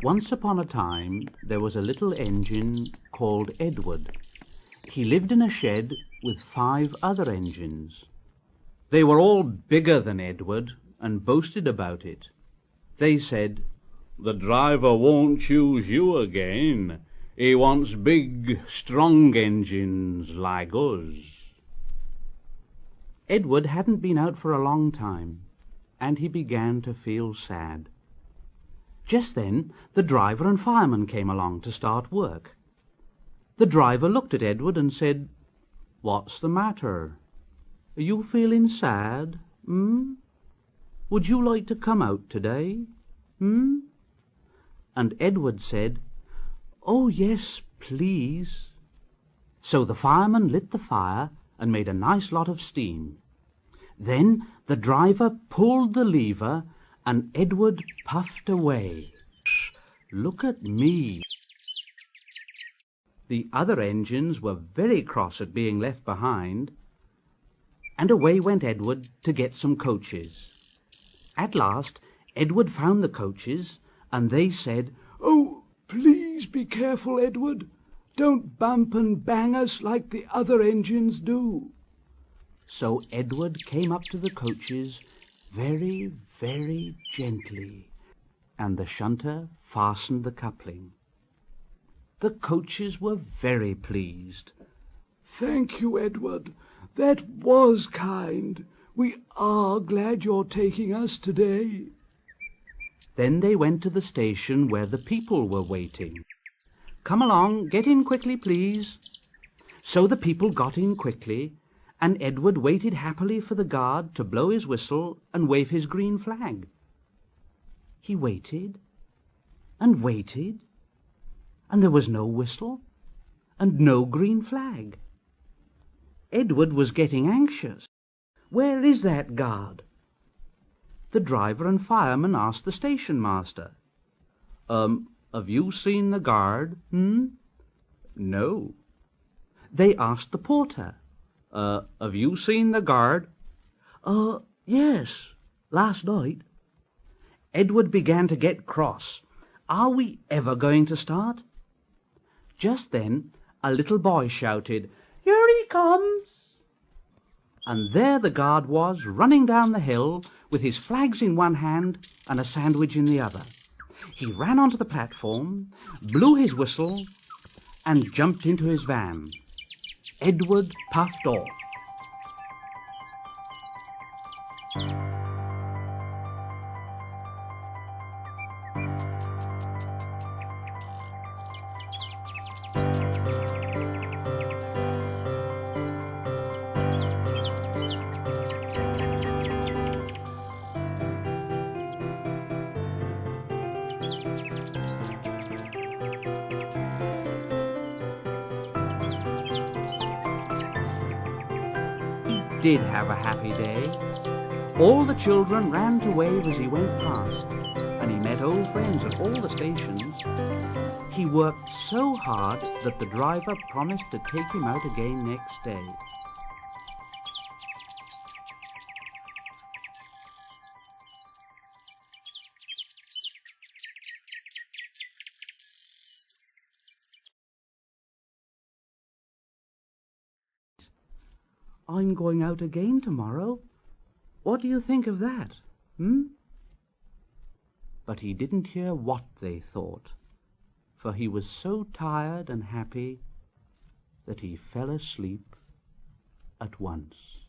Once upon a time there was a little engine called Edward. He lived in a shed with 5 other engines. They were all bigger than Edward and boasted about it. They said, "The driver won't choose you again. He wants big, strong engines like us." Edward hadn't been out for a long time, and he began to feel sad. Just then the driver and fireman came along to start work. The driver looked at Edward and said, "What's the matter? Are you feeling sad? Would you like to come out today? And Edward said, "Oh, yes, please." So the fireman lit the fire and made a nice lot of steam. Then the driver pulled the lever and Edward puffed away. "Look at me." The other engines were very cross at being left behind, and away went Edward to get some coaches. At last Edward found the coaches, and they said, "Oh, please be careful, Edward. Don't bump and bang us like the other engines do." So Edward came up to the coaches very, very gently, and the shunter fastened the coupling. The coaches were very pleased. "Thank you, Edward. That was kind. We are glad you're taking us today." Then they went to the station where the people were waiting. "Come along, get in quickly, please." So the people got in quickly, and Edward waited happily for the guard to blow his whistle and wave his green flag. He waited and waited, and there was no whistle and no green flag. Edward was getting anxious. Where is that guard? The driver and fireman asked the station master, "Have you seen the guard?" "No." They asked the porter, "Have you seen the guard?" "Yes, last night." Edward began to get cross. Are we ever going to start? Just then a little boy shouted, "Here he comes!" And there the guard was, running down the hill with his flags in one hand and a sandwich in the other. He ran onto the platform, blew his whistle, and jumped into his van. Edward puffed off. Did have a happy day. All the children ran to wave as he went past, and he met old friends at all the stations. He worked so hard that the driver promised to take him out again next day. "I'm going out again tomorrow. What do you think of that? But he didn't hear what they thought, for he was so tired and happy that he fell asleep at once.